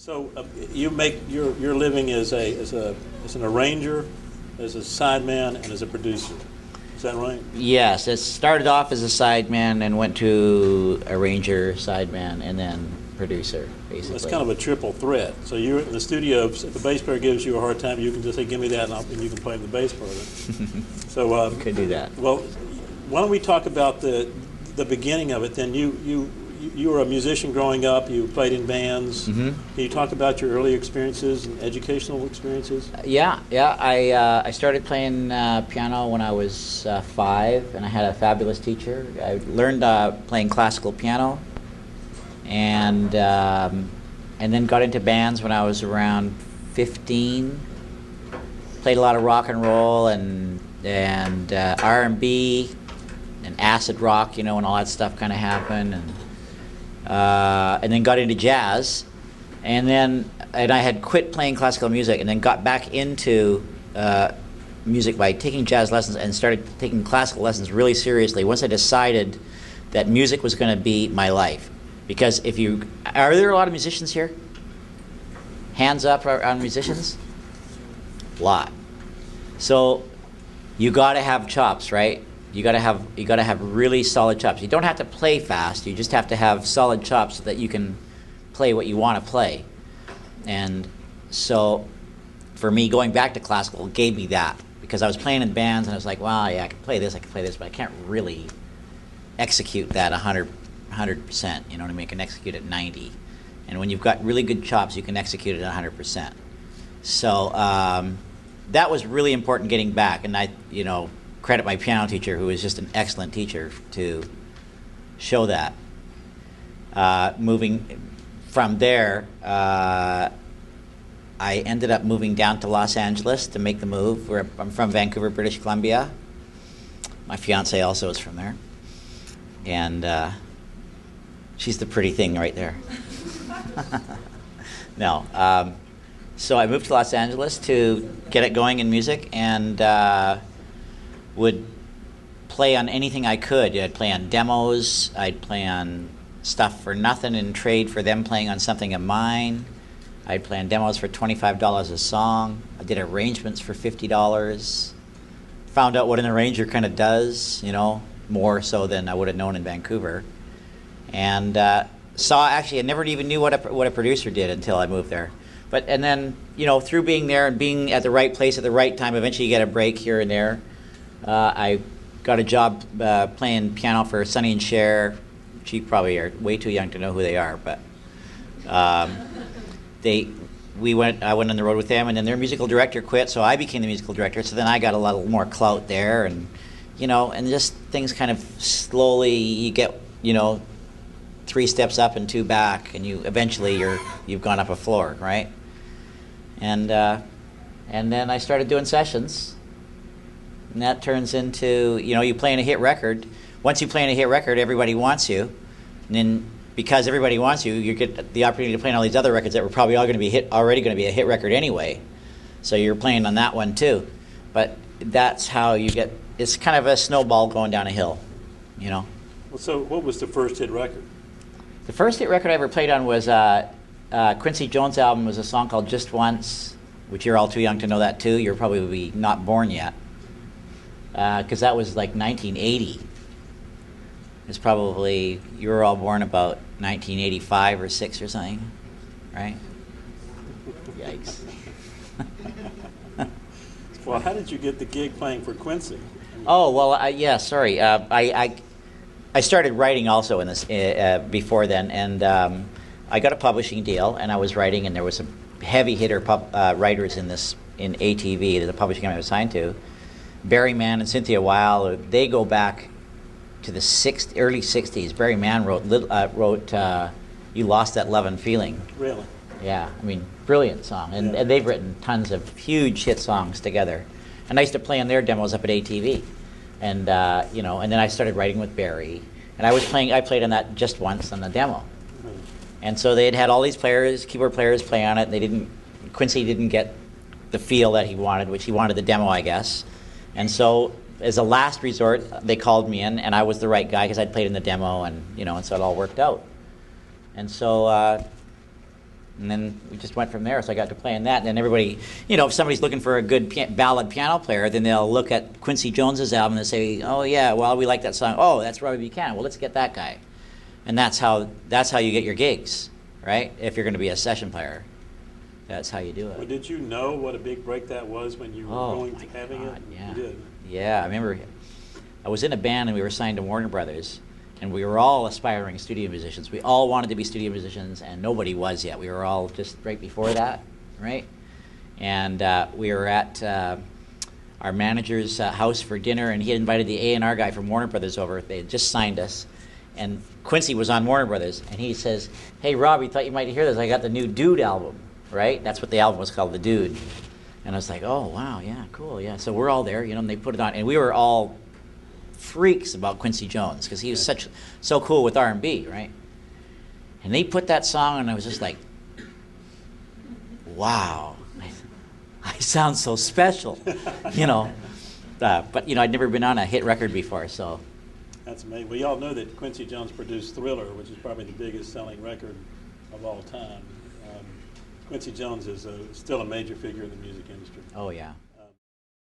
So you make your living as an arranger, as a sideman, and as a producer. Is that right? Yes, it started off as a sideman and went to arranger, sideman, and then producer, basically. It's kind of a triple threat. So you're in the studio. If the bass player gives you a hard time, you can just say, "Give me that," and you can play the bass part of it. So could do that. Well, why don't we talk about the beginning of it? Then you were a musician growing up. You played in bands. Mm-hmm. Can you talk about your early experiences and educational experiences? Yeah. I started playing piano when I was 5, and I had a fabulous teacher. I learned playing classical piano, and then got into bands when I was around 15. Played a lot of rock and roll and R&B and acid rock, and all that stuff kind of happened, and then got into jazz, and I had quit playing classical music, and then got back into music by taking jazz lessons and started taking classical lessons really seriously once I decided that music was going to be my life. Because are there a lot of musicians here? Hands up on musicians? A lot. So you got to have chops, right? You got to have really solid chops. You don't have to play fast. You just have to have solid chops so that you can play what you want to play. And so for me, going back to classical gave me that, because I was playing in bands and I was like, well, yeah, I can play this, but I can't really execute that 100%. You know what I mean? I can execute it 90. And when you've got really good chops, you can execute it 100%. So that was really important getting back. And I, credit my piano teacher, who was just an excellent teacher, to show that. Moving from there, I ended up moving down to Los Angeles to make the move. I'm from Vancouver, British Columbia. My fiance also is from there. And she's the pretty thing right there. No. So I moved to Los Angeles to get it going in music, and would play on anything I could. I'd play on demos. I'd play on stuff for nothing in trade for them playing on something of mine. I'd play on demos for $25 a song. I did arrangements for $50. Found out what an arranger kind of does, more so than I would have known in Vancouver. And I never even knew what a producer did until I moved there. And then, through being there and being at the right place at the right time, eventually you get a break here and there. I got a job playing piano for Sonny and Cher. She probably are way too young to know who they are, but I went on the road with them, and then their musical director quit, so I became the musical director. So then I got a little more clout there, and and just things kind of slowly, you get 3 steps up and 2 back, and eventually you've gone up a floor, right? And then I started doing sessions. And that turns into, you play in a hit record. Once you play in a hit record, everybody wants you. And then because everybody wants you, you get the opportunity to play on all these other records that were probably already going to be a hit record anyway. So you're playing on that one too. But that's how it's kind of a snowball going down a hill, Well, so what was the first hit record? The first hit record I ever played on was Quincy Jones' album. Was a song called Just Once, which you're all too young to know that too. You're probably not born yet. Because that was like 1980. It's probably, you were all born about 1985 or 6 or something, right? Yikes. Well, how did you get the gig playing for Quincy? Oh, well, yeah, sorry. I started writing also in this before then, and I got a publishing deal, and I was writing, and there was some heavy hitter writers in ATV, the publishing company I was signed to. Barry Mann and Cynthia Weil, they go back to the early 60s. Barry Mann wrote You Lost That Love and Feeling. Really? Yeah, brilliant song. And they've written tons of huge hit songs together. And I used to play on their demos up at ATV. And, and then I started writing with Barry. And I played on that Just Once on the demo. Mm-hmm. And so they had all these keyboard players play on it, and Quincy didn't get the feel that he wanted, which he wanted the demo, I guess. And so, as a last resort, they called me in, and I was the right guy because I'd played in the demo, and so it all worked out. And so And then we just went from there. So I got to play in that. And then everybody, you know, if somebody's looking for a good ballad piano player, then they'll look at Quincy Jones's album and say, oh yeah, well we like that song. Oh, that's Robbie Buchanan. Well, let's get that guy. And that's how you get your gigs, right? If you're going to be a session player, that's how you do it. Well, did you know what a big break that was when you were going to having it? Yeah. You did. Yeah, I remember I was in a band and we were signed to Warner Brothers, and we were all aspiring studio musicians. We all wanted to be studio musicians, and nobody was yet. We were all just right before that, right? And we were at our manager's house for dinner, and he had invited the A&R guy from Warner Brothers over. They had just signed us, and Quincy was on Warner Brothers, and he says, hey, Robbie, thought you might hear this. I got the new Dude album, right? That's what the album was called, The Dude. And I was like, oh, wow, yeah, cool, yeah. So we're all there, you know, and they put it on. And we were all freaks about Quincy Jones because he was so cool with R&B, right? And they put that song, and I was just like, wow, I sound so special, you know. But, you know, I'd never been on a hit record before, so. That's amazing. We all know that Quincy Jones produced Thriller, which is probably the biggest selling record of all time. Quincy Jones is still a major figure in the music industry. Oh, yeah.